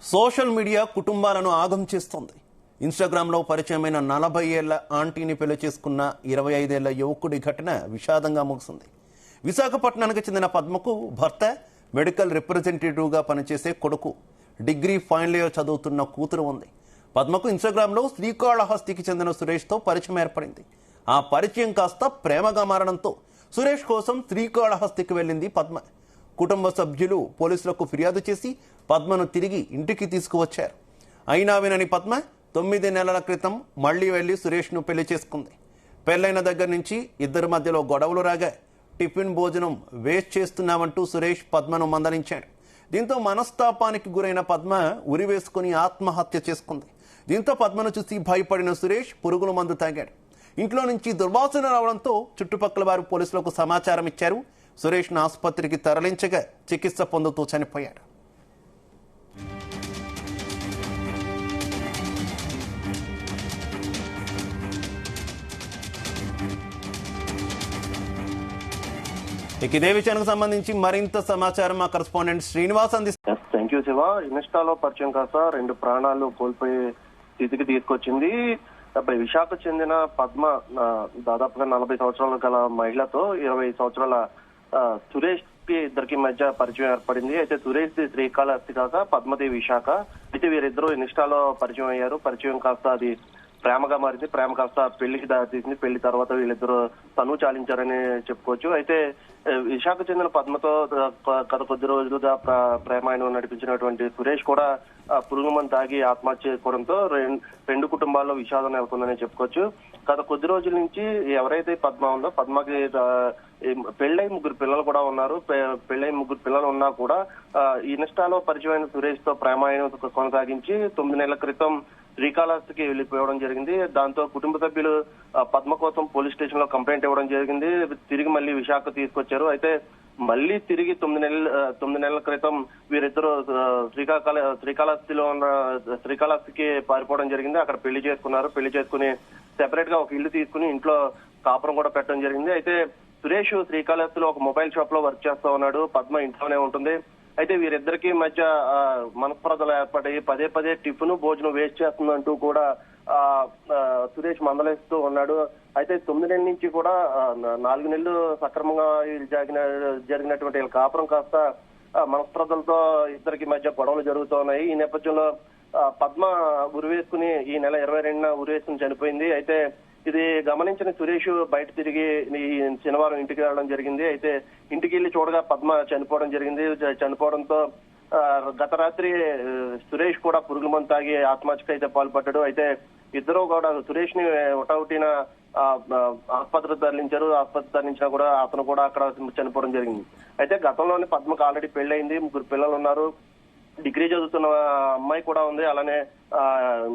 Social media కుటుంబాలను ఆగం చేస్తోంది. ఇన్స్టాగ్రామ్లో పరిచయమైన 40 ఏళ్ల ఆంటీని పెళ్లి చేసుకున్న 25 ఏళ్ల యువకుడి ఘటన విషాదంగా ముగిసింది. విశాఖపట్నానికి చెందిన పద్మకు భర్త, మెడికల్ రిప్రజెంటేటివ్గా పనిచేసే కొడుకు, డిగ్రీ ఫైనల్ ఇయర్ చదువుతున్న కూతురు ఉంది. పద్మకు ఇన్స్టాగ్రామ్లో శ్రీకాళహస్తికి చెందిన సురేష్తో పరిచయం ఏర్పడింది. ఆ పరిచయం కాస్త ప్రేమగా మారడంతో సురేష్ కోసం శ్రీకాళహస్తికి వెళ్ళింది పద్మ. కుటుంబ సభ్యులు పోలీసులకు ఫిర్యాదు చేసి పద్మను తిరిగి ఇంటికి తీసుకువచ్చారు. అయినా వినని పద్మ 9 నెలల క్రితం మళ్లీ వెళ్లి సురేష్ను పెళ్లి చేసుకుంది. పెళ్లైన దగ్గర నుంచి ఇద్దరి మధ్యలో గొడవలు రాగా టిఫిన్ భోజనం వేస్ట్ చేస్తున్నామంటూ సురేష్ పద్మను మందలించాడు. దీంతో మనస్తాపానికి గురైన పద్మ ఉరివేసుకుని ఆత్మహత్య చేసుకుంది. దీంతో పద్మను చూసి భయపడిన సురేష్ పురుగుల మందు తాగాడు. ఇంట్లో నుంచి దుర్వాసన రావడంతో చుట్టుపక్కల వారు పోలీసులకు సమాచారం ఇచ్చారు. సురేష్ను ఆసుపత్రికి తరలించగా చికిత్స పొందుతూ చనిపోయాడు. ఇదే విషయానికి సంబంధించి మరింత సమాచారం మా కరెస్పాండెంట్ శ్రీనివాస్ అందిస్తారు. Thank you Shiva. ఇన్స్టాలో పరిచయం కాస్త 2 ప్రాణాలు కోల్పోయే స్థితికి తీసుకొచ్చింది. విశాఖ చెందిన పద్మ దాదాపుగా 40 సంవత్సరాల గల మహిళతో 20 సంవత్సరాల సురేష్ కి ఇద్దరికి మధ్య పరిచయం ఏర్పడింది. అయితే సురేష్ ది శ్రీకాళహస్తి కాక పద్మది విశాఖ. అయితే వీరిద్దరూ ఇన్స్టాలో పరిచయం అయ్యారు. పరిచయం కాస్త అది ప్రేమగా మారింది. ప్రేమ కాస్త పెళ్లికి దారితీసింది. పెళ్లి తర్వాత వీళ్ళిద్దరూ తను చాలించారని చెప్పుకోవచ్చు. అయితే విశాఖ చెందిన పద్మతో గత కొద్ది రోజులుగా ప్రేమాయణం నడిపించినటువంటి సురేష్ కూడా పురుగుమందు తాగి ఆత్మహత్య చేసుకోవడంతో 2 కుటుంబాల్లో విషాదం నెలకొందని చెప్పుకోవచ్చు. గత కొద్ది రోజుల నుంచి ఎవరైతే పద్మ ఉందో పద్మకి పెళ్ళై 3 పిల్లలు కూడా ఉన్నారు. పెళ్ళై 3 పిల్లలు ఉన్నా కూడా ఇన్స్టాలో పరిచయమైన సురేష్ తో ప్రేమాయణం కొనసాగించి 9 నెలల క్రితం శ్రీకాళహస్తికి వెళ్లిపోవడం జరిగింది. దాంతో కుటుంబ సభ్యులు పద్మ కోసం పోలీస్ స్టేషన్ లో కంప్లైంట్ ఇవ్వడం జరిగింది. తిరిగి మళ్ళీ విశాఖ తీసుకొచ్చారు. అయితే మళ్ళీ తిరిగి 9 నెలల క్రితం వీరిద్దరూ శ్రీకాళహస్తికి పారిపోవడం జరిగింది. అక్కడ పెళ్లి చేసుకున్నారు. పెళ్లి చేసుకుని సెపరేట్ గా ఒక ఇల్లు తీసుకుని ఇంట్లో కాపురం కూడా పెట్టడం జరిగింది. అయితే సురేష్ శ్రీకాళహస్తిలో ఒక మొబైల్ షాప్ లో వర్క్ చేస్తా ఉన్నాడు. పద్మ ఇంట్లోనే ఉంటుంది. అయితే వీరిద్దరికి మధ్య మనస్పర్ధలు ఏర్పడి పదే టిఫిన్ భోజనం వేస్ట్ చేస్తుందంటూ కూడా సురేష్ మందలిస్తూ ఉన్నాడు. అయితే 9 నెలల నుంచి కూడా 4 నెలలు సక్రమంగా జరిగినటువంటి కాపురం కాస్త మనస్పర్ధలతో ఇద్దరికి మధ్య గొడవలు జరుగుతూ ఉన్నాయి. ఈ నేపథ్యంలో పద్మ ఉరివేసుకుని ఈ నెల 22న ఉరివేసుకుని చనిపోయింది. అయితే ఇది గమనించిన సురేష్ బయట తిరిగి ఈ శనివారం ఇంటికి వెళ్ళడం జరిగింది. అయితే ఇంటికి వెళ్లి చూడగా పద్మ చనిపోవడం జరిగింది. చనిపోవడంతో గత రాత్రి సురేష్ కూడా పురుగుల మందు తాగి ఆత్మహత్యకు అయితే పాల్పడ్డాడు. అయితే ఇద్దరు కూడా సురేష్ ని ఒకటిన ఆసుపత్రికి తరలించారు. ఆసుపత్రి తరలించినా కూడా అతను కూడా అక్కడ చనిపోవడం జరిగింది. అయితే గతంలోనే పద్మకు ఆల్రెడీ పెళ్లయింది. 3 పిల్లలు ఉన్నారు. డిగ్రీ చదువుతున్న అమ్మాయి కూడా ఉంది. అలానే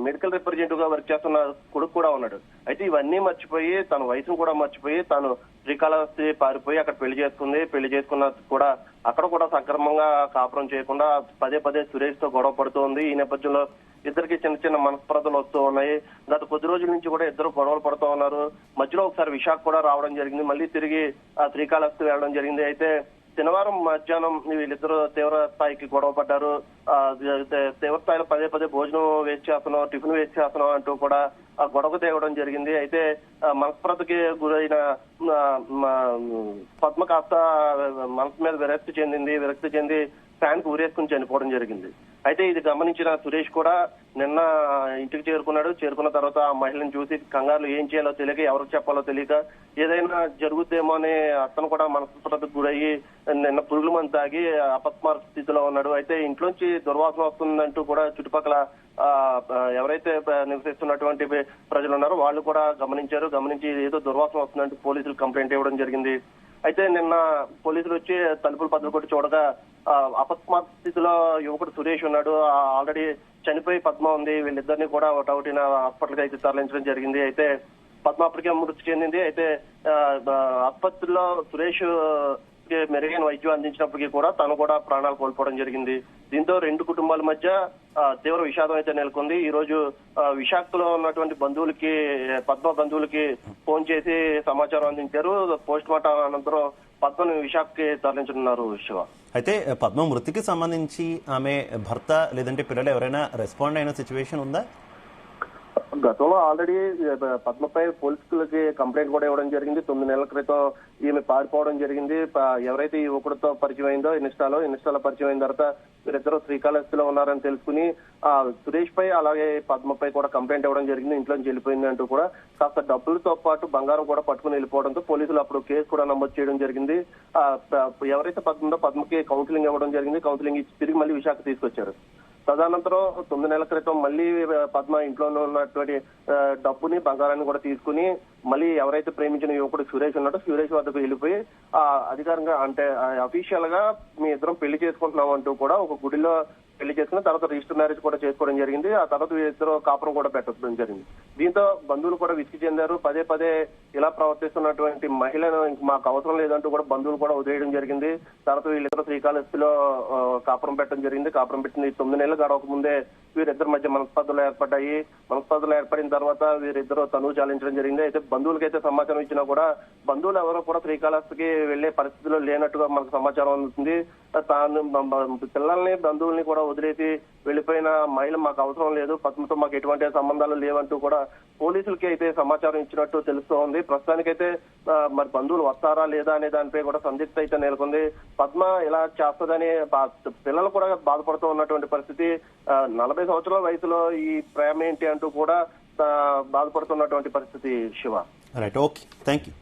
మెడికల్ రిప్రజెంటేటివ్ గా వర్క్ చేస్తున్న కొడుకు కూడా ఉన్నాడు. అయితే ఇవన్నీ మర్చిపోయి తన వయసును కూడా మర్చిపోయి తాను శ్రీకాళహస్తి పారిపోయి అక్కడ పెళ్లి చేసుకుంది. పెళ్లి చేసుకున్న కూడా అక్కడ కూడా సక్రమంగా కాపురం చేయకుండా పదే సురేష్ తో గొడవ పడుతూ ఉంది. ఈ నేపథ్యంలో ఇద్దరికి చిన్న మనస్పర్ధలు వస్తూ ఉన్నాయి. గత కొద్ది రోజుల నుంచి కూడా ఇద్దరు గొడవలు పడుతూ ఉన్నారు. మధ్యలో ఒకసారి విశాఖ కూడా రావడం జరిగింది. మళ్ళీ తిరిగి శ్రీకాళహస్తి వెళ్ళడం జరిగింది. అయితే శనివారం మధ్యాహ్నం వీళ్ళిద్దరూ తీవ్ర స్థాయికి గొడవ పడ్డారు. తీవ్ర స్థాయిలో పదే భోజనం వేస్ట్ చేస్తున్నాం, టిఫిన్ వేస్ట్ చేస్తున్నాం అంటూ కూడా ఆ గొడవ తేవడం జరిగింది. అయితే మనస్పర్ధకి గురైన పద్మ కాస్త మనసు మీద విరక్తి చెంది ఫ్యాన్ కు ఊరేసుకుని చనిపోవడం జరిగింది. అయితే ఇది గమనించిన సురేష్ కూడా నిన్న ఇంటికి చేరుకున్న తర్వాత ఆ మహిళను చూసి కంగారులో ఏం చేయాలో తెలియక, ఎవరికి చెప్పాలో తెలియక, ఏదైనా జరుగుద్దేమో అని అతను కూడా మనస్పర్ధకు గురయ్యి నిన్న పురుగుల మందు తాగి అపస్మార స్థితిలో ఉన్నాడు. అయితే ఇంట్లోంచి దుర్వాసన వస్తుందంటూ కూడా చుట్టుపక్కల ఎవరైతే నివసిస్తున్నటువంటి ప్రజలు ఉన్నారో వాళ్ళు కూడా గమనించి ఏదో దుర్వాసన వస్తుందంటూ పోలీసులు కంప్లైంట్ ఇవ్వడం జరిగింది. అయితే నిన్న పోలీసులు వచ్చి తలుపులు బద్దలు కొట్టి చూడగా అపస్మార స్థితిలో యువకుడు సురేష్ ఉన్నాడు. ఆల్రెడీ చనిపోయి పద్మ ఉంది. వీళ్ళిద్దరిని కూడా ఒకటిన హాస్పిటల్కి అయితే తరలించడం జరిగింది. అయితే పద్మ అప్పటికే మృతి చెందింది. అయితే ఆసుపత్రిలో సురేష్ మెరుగైన వైద్యం అందించినప్పటికీ కూడా తను కూడా ప్రాణాలు కోల్పోవడం జరిగింది. దీంతో 2 కుటుంబాల మధ్య తీవ్ర విషాదం అయితే నెలకొంది. ఈ రోజు విశాఖలో ఉన్నటువంటి పద్మ బంధువులకి ఫోన్ చేసి సమాచారం అందించారు. పోస్ట్ మార్టం అనంతరం పద్మను విశాఖకి తరలించనున్నారు శివ. అయితే పద్మ మృతికి సంబంధించి ఆమె భర్త లేదంటే పిల్లలు ఎవరైనా రెస్పాండ్ అయిన సిచ్యువేషన్ ఉందా? గతంలో ఆల్రెడీ పద్మపై పోలీసులకి కంప్లైంట్ కూడా ఇవ్వడం జరిగింది. 9 నెలల క్రితం ఈమె పారిపోవడం జరిగింది. ఎవరైతే ఈ యువకుడితో పరిచయం అయిందో ఇన్స్టాలో పరిచయం అయిన తర్వాత వీరిద్దరూ శ్రీకాళహస్తిలో ఉన్నారని తెలుసుకుని సురేష్ పై అలాగే పద్మపై కూడా కంప్లైంట్ ఇవ్వడం జరిగింది. ఇంట్లో నుంచి వెళ్ళిపోయింది అంటూ కూడా కాస్త డబ్బులతో పాటు బంగారం కూడా పట్టుకుని వెళ్ళిపోవడంతో పోలీసులు అప్పుడు కేసు కూడా నమోదు చేయడం జరిగింది. ఎవరైతే పద్మకి కౌన్సిలింగ్ ఇవ్వడం జరిగింది. కౌన్సిలింగ్ ఇచ్చి తిరిగి మళ్ళీ విశాఖ తీసుకొచ్చారు. తదనంతరం 9 నెలల క్రితం మళ్ళీ పద్మ ఇంట్లోనే ఉన్నటువంటి డబ్బుని బంగారాన్ని కూడా తీసుకుని మళ్ళీ ఎవరైతే ప్రేమించిన యువకుడు సురేష్ ఉన్నాడో సురేష్ వద్దకు వెళ్ళిపోయి అధికారంగా అంటే అఫీషియల్ గా మీ ఇద్దరం పెళ్లి చేసుకుంటున్నాం అంటూ కూడా ఒక గుడిలో పెళ్లి చేసుకుని తర్వాత రిజిస్టర్ మ్యారేజ్ కూడా చేసుకోవడం జరిగింది. ఆ తర్వాత వీరిద్దరు కాపురం కూడా పెట్టడం జరిగింది. దీంతో బంధువులు కూడా విసిగి చెందారు. పదే పదే ఇలా ప్రవర్తిస్తున్నటువంటి మహిళను మాకు అవసరం లేదంటూ కూడా బంధువులు కూడా వదిలేయడం జరిగింది. తర్వాత వీళ్ళిద్దరు శ్రీకాళహస్తిలో కాపురం పెట్టడం జరిగింది. కాపురం పెట్టింది 9 నెలలు గడవక ముందే వీరిద్దరి మధ్య మనస్పర్ధలు ఏర్పడ్డాయి. మనస్పర్ధలు ఏర్పడిన తర్వాత వీరిద్దరూ తనువు చాలించడం జరిగింది. అయితే బంధువులకైతే సమాచారం ఇచ్చినా కూడా బంధువులు ఎవరో కూడా శ్రీకాళహస్తికి వెళ్లే పరిస్థితిలో లేనట్టుగా మనకు సమాచారం అందుతుంది. తాను పిల్లల్ని బంధువుల్ని కూడా వదిలేసి వెళ్లిపోయిన మహిళ మాకు అవసరం లేదు, పద్మతో మాకు ఎటువంటి సంబంధాలు లేవంటూ కూడా పోలీసులకి అయితే సమాచారం ఇచ్చినట్టు తెలుస్తూ ఉంది. ప్రస్తుతానికైతే మరి బంధువులు వస్తారా లేదా అనే దానిపై కూడా సందిగ్ధత అయితే నెలకొంది. పద్మ ఇలా చేస్తుందని పిల్లలు కూడా బాధపడుతూ ఉన్నటువంటి పరిస్థితి. 40 సంవత్సరాల వయసులో ఈ ప్రేమ ఏంటి అంటూ కూడా బాధపడుతున్నటువంటి పరిస్థితి. Shiva. Right, okay, thank you.